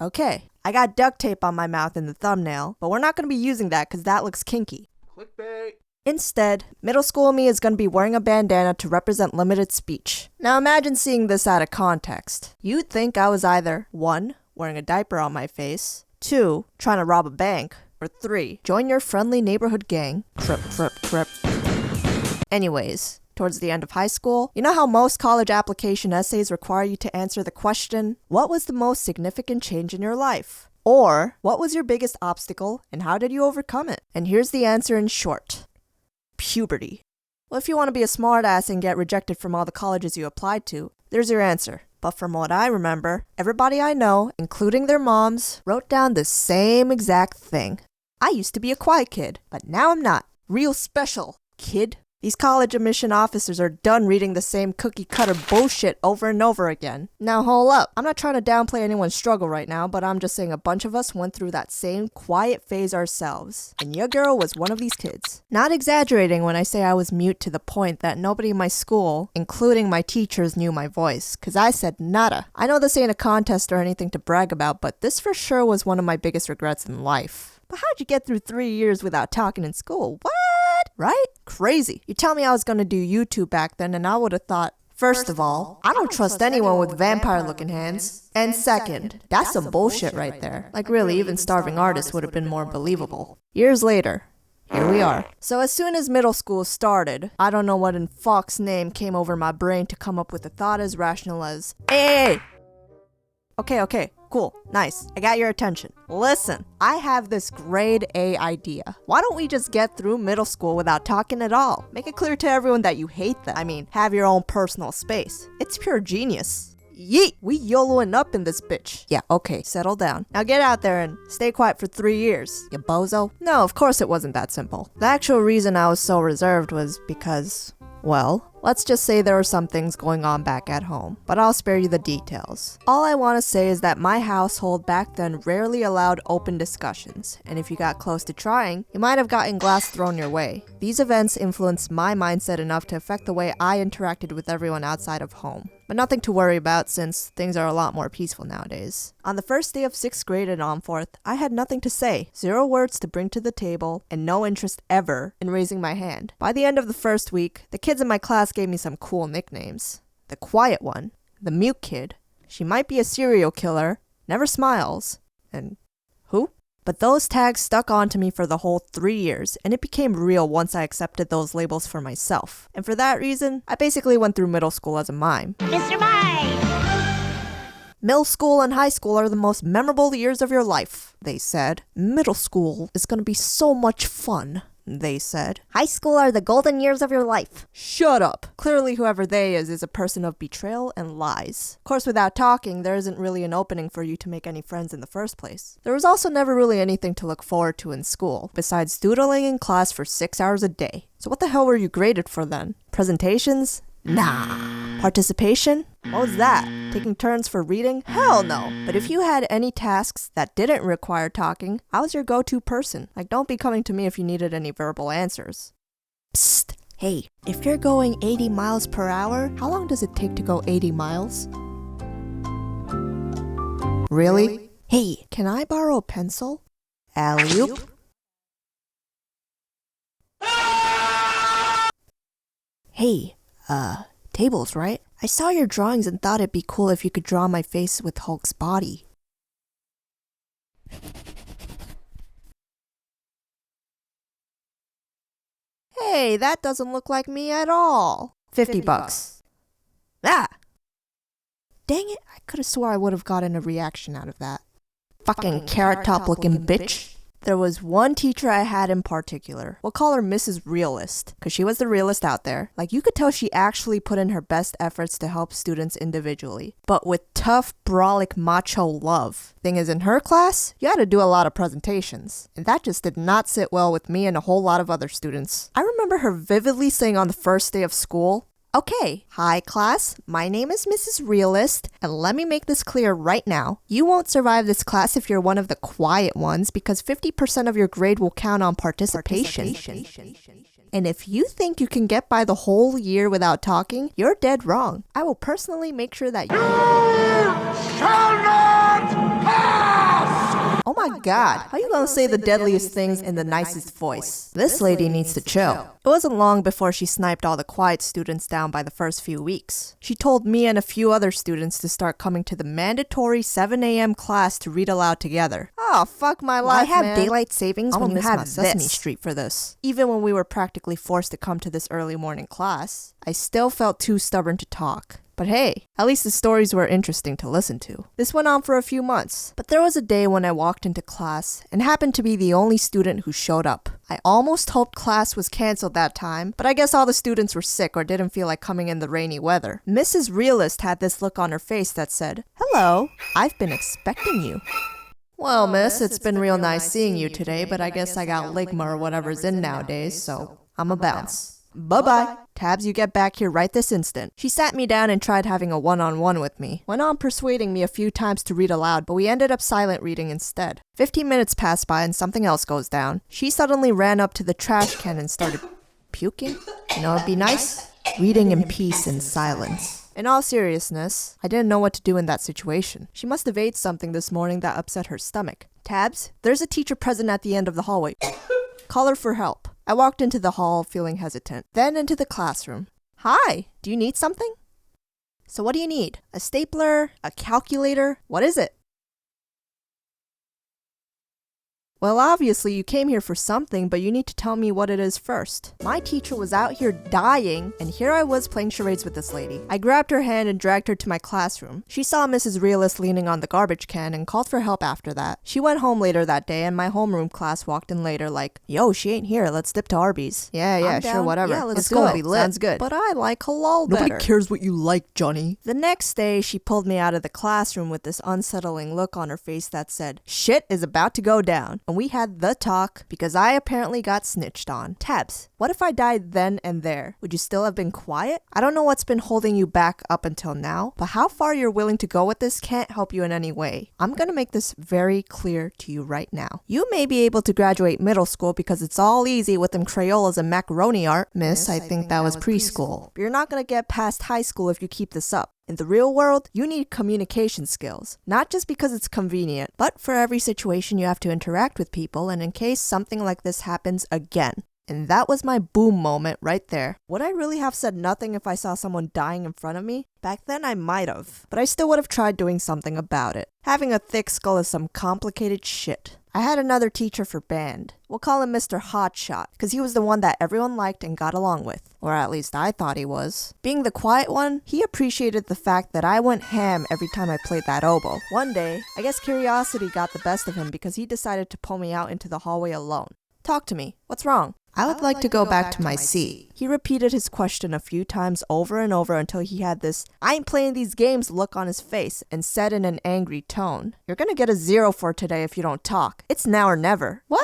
Okay, I got duct tape on my mouth in the thumbnail, but we're not going to be using that because that looks kinky. Clickbait. Instead, middle school me is going to be wearing a bandana to represent limited speech. Now imagine seeing this out of context. You'd think I was either 1. Wearing a diaper on my face, 2. Trying to rob a bank, or 3. Join your friendly neighborhood gang. Crip. Anyways, towards the end of high school, you know how most college application essays require you to answer the question, what was the most significant change in your life? Or, what was your biggest obstacle and how did you overcome it? And here's the answer in short. Puberty. Well, if you want to be a smartass and get rejected from all the colleges you applied to, there's your answer. But from what I remember, everybody I know, including their moms, wrote down the same exact thing. I used to be a quiet kid, but now I'm not. Real special, kid. These college admission officers are done reading the same cookie-cutter bullshit over and over again. Now hold up, I'm not trying to downplay anyone's struggle right now, but I'm just saying a bunch of us went through that same quiet phase ourselves. And your girl was one of these kids. Not exaggerating when I say I was mute to the point that nobody in my school, including my teachers, knew my voice, cause I said nada. I know this ain't a contest or anything to brag about, but this for sure was one of my biggest regrets in life. But how'd you get through 3 years without talking in school? What? Right? Crazy. You tell me I was gonna do YouTube back then and I would've thought, first of all, I don't trust anyone with vampire-looking hands. And second, that's some bullshit right there. Like really, even starving artists would've been more believable. Years later, here we are. So as soon as middle school started, I don't know what in fuck's name came over my brain to come up with a thought as rational as, hey! Okay, cool, nice, I got your attention. Listen, I have this grade A idea. Why don't we just get through middle school without talking at all? Make it clear to everyone that you hate them. I mean, have your own personal space. It's pure genius. Yeet! We YOLOing up in this bitch. Yeah, okay, settle down. Now get out there and stay quiet for 3 years, you bozo. No, of course it wasn't that simple. The actual reason I was so reserved was because, well, let's just say there were some things going on back at home, but I'll spare you the details. All I want to say is that my household back then rarely allowed open discussions, and if you got close to trying, you might have gotten glass thrown your way. These events influenced my mindset enough to affect the way I interacted with everyone outside of home. But nothing to worry about since things are a lot more peaceful nowadays. On the first day of 6th grade and on forth, I had nothing to say, 0 words to bring to the table, and no interest ever in raising my hand. By the end of the first week, the kids in my class gave me some cool nicknames. The quiet one, the mute kid, she might be a serial killer, never smiles, and who? But those tags stuck on to me for the whole 3 years, and it became real once I accepted those labels for myself. And for that reason, I basically went through middle school as a mime. Mr. Mime! Middle school and high school are the most memorable years of your life, they said. Middle school is gonna be so much fun, they said. High school are the golden years of your life. Shut up! Clearly whoever they is a person of betrayal and lies. Of course, without talking, there isn't really an opening for you to make any friends in the first place. There was also never really anything to look forward to in school, besides doodling in class for 6 hours a day. So what the hell were you graded for then? Presentations? Nah. Participation? What was that? Taking turns for reading? Hell no. But if you had any tasks that didn't require talking, I was your go-to person. Like, don't be coming to me if you needed any verbal answers. Psst. Hey, if you're going 80 miles per hour, how long does it take to go 80 miles? Really? Hey, can I borrow a pencil? Alley-oop. Hey, tables, right? I saw your drawings and thought it'd be cool if you could draw my face with Hulk's body. Hey, that doesn't look like me at all. 50 bucks. Ah! Dang it, I could've swore I would've gotten a reaction out of that. Fucking carrot top looking bitch. There was one teacher I had in particular. We'll call her Mrs. Realist, because she was the realest out there. Like, you could tell she actually put in her best efforts to help students individually, but with tough, brolic, macho love. Thing is, in her class, you had to do a lot of presentations, and that just did not sit well with me and a whole lot of other students. I remember her vividly saying on the first day of school, "Okay, hi class, my name is Mrs. Realist, and let me make this clear right now. You won't survive this class if you're one of the quiet ones because 50% of your grade will count on participation. And if you think you can get by the whole year without talking, you're dead wrong. I will personally make sure that you shall not pass!" my god, how you gonna say the deadliest things in the nicest voice? This lady needs to chill. It wasn't long before she sniped all the quiet students down by the first few weeks. She told me and a few other students to start coming to the mandatory 7 a.m. class to read aloud together. Oh, fuck my life, Why have man. daylight savings I'm when gonna you miss my have Sesame this? Street for this. Even when we were practically forced to come to this early morning class, I still felt too stubborn to talk. But hey, at least the stories were interesting to listen to. This went on for a few months, but there was a day when I walked into class and happened to be the only student who showed up. I almost hoped class was canceled that time, but I guess all the students were sick or didn't feel like coming in the rainy weather. Mrs. Realist had this look on her face that said, "Hello, I've been expecting you." Well, miss, it's been real nice seeing you today, but I guess I got ligma or whatever's in nowadays, so I'm a bounce. Bye-bye. Tabs, you get back here right this instant. She sat me down and tried having a one-on-one with me. Went on persuading me a few times to read aloud, but we ended up silent reading instead. 15 minutes passed by and something else goes down. She suddenly ran up to the trash can and started puking. You know, it'd be nice. Reading in peace and silence. In all seriousness, I didn't know what to do in that situation. She must have ate something this morning that upset her stomach. Tabs, there's a teacher present at the end of the hallway. Call her for help. I walked into the hall feeling hesitant, then into the classroom. Hi, do you need something? So what do you need? A stapler? A calculator? What is it? Well, obviously you came here for something, but you need to tell me what it is first. My teacher was out here dying, and here I was playing charades with this lady. I grabbed her hand and dragged her to my classroom. She saw Mrs. Realist leaning on the garbage can and called for help after that. She went home later that day, and my homeroom class walked in later like, "Yo, she ain't here, let's dip to Arby's." Yeah, sure, whatever. Yeah, let's It's go. gonna be lit. Sounds good. But I like halal better. Nobody cares what you like, Johnny. The next day, she pulled me out of the classroom with this unsettling look on her face that said, "Shit is about to go down." And we had the talk because I apparently got snitched on. Tabs, what if I died then and there? Would you still have been quiet? I don't know what's been holding you back up until now, but how far you're willing to go with this can't help you in any way. I'm gonna make this very clear to you right now. You may be able to graduate middle school because it's all easy with them Crayolas and macaroni art. Miss, I think that was preschool. But you're not gonna get past high school if you keep this up. In the real world, you need communication skills, not just because it's convenient, but for every situation you have to interact with people and in case something like this happens again. And that was my boom moment right there. Would I really have said nothing if I saw someone dying in front of me? Back then I might have, but I still would have tried doing something about it. Having a thick skull is some complicated shit. I had another teacher for band. We'll call him Mr. Hotshot, because he was the one that everyone liked and got along with. Or at least I thought he was. Being the quiet one, he appreciated the fact that I went ham every time I played that oboe. One day, I guess curiosity got the best of him because he decided to pull me out into the hallway alone. Talk to me. What's wrong? I would like to go back to my seat. He repeated his question a few times over and over until he had this "I ain't playing these games" look on his face and said in an angry tone, "You're gonna get a 0 for today if you don't talk. It's now or never." What?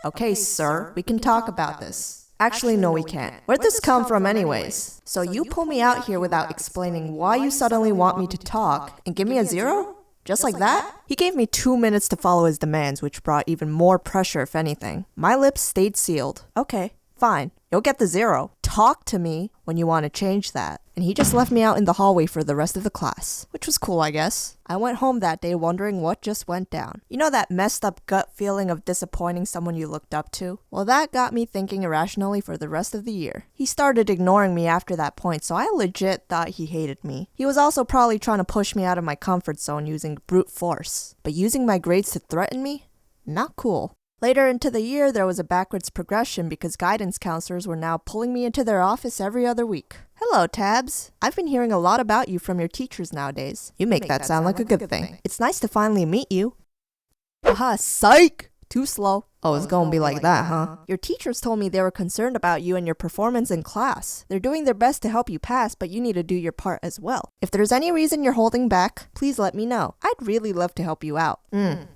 Okay, sir, we can talk about this. Actually, no, we can't. Where'd this come from anyways? So you pull me out here without explaining why you suddenly want me to talk and give me a 0? Just like that? He gave me 2 minutes to follow his demands, which brought even more pressure if anything. My lips stayed sealed. Okay, fine. You'll get the 0. Talk to me when you want to change that. And he just left me out in the hallway for the rest of the class, which was cool, I guess. I went home that day wondering what just went down. You know that messed up gut feeling of disappointing someone you looked up to? Well, that got me thinking irrationally for the rest of the year. He started ignoring me after that point, so I legit thought he hated me. He was also probably trying to push me out of my comfort zone using brute force. But using my grades to threaten me? Not cool. Later into the year, there was a backwards progression because guidance counselors were now pulling me into their office every other week. Hello, Tabs. I've been hearing a lot about you from your teachers nowadays. You make that sound like a good thing. It's nice to finally meet you. Aha, psych! Too slow. Oh, it's gonna be like that, huh? Your teachers told me they were concerned about you and your performance in class. They're doing their best to help you pass, but you need to do your part as well. If there's any reason you're holding back, please let me know. I'd really love to help you out.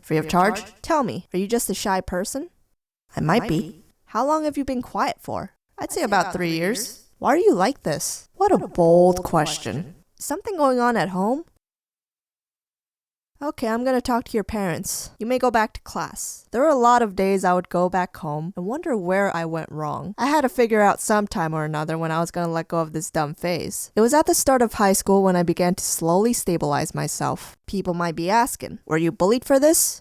Free of charge? Tell me, are you just a shy person? I might be. How long have you been quiet for? I'd say about 3 years. Why are you like this? What a bold question. Something going on at home? Okay, I'm gonna talk to your parents. You may go back to class. There were a lot of days I would go back home and wonder where I went wrong. I had to figure out sometime or another when I was gonna let go of this dumb phase. It was at the start of high school when I began to slowly stabilize myself. People might be asking, were you bullied for this?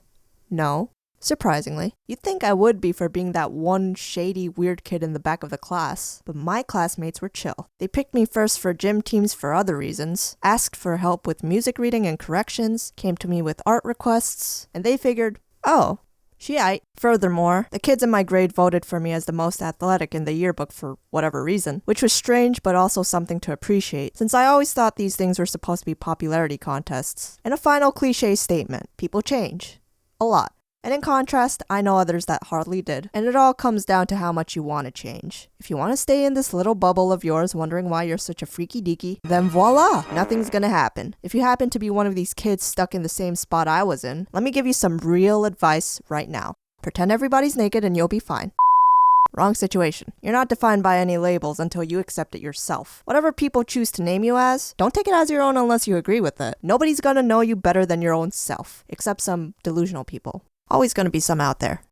No. Surprisingly, you'd think I would be for being that one shady, weird kid in the back of the class, but my classmates were chill. They picked me first for gym teams for other reasons, asked for help with music reading and corrections, came to me with art requests, and they figured, oh, she aight. Furthermore, the kids in my grade voted for me as the most athletic in the yearbook for whatever reason, which was strange but also something to appreciate, since I always thought these things were supposed to be popularity contests. And a final cliche statement, people change. A lot. And in contrast, I know others that hardly did. And it all comes down to how much you want to change. If you want to stay in this little bubble of yours wondering why you're such a freaky deaky, then voila, nothing's gonna happen. If you happen to be one of these kids stuck in the same spot I was in, let me give you some real advice right now. Pretend everybody's naked and you'll be fine. Wrong situation. You're not defined by any labels until you accept it yourself. Whatever people choose to name you as, don't take it as your own unless you agree with it. Nobody's gonna know you better than your own self, except some delusional people. Always gonna be some out there.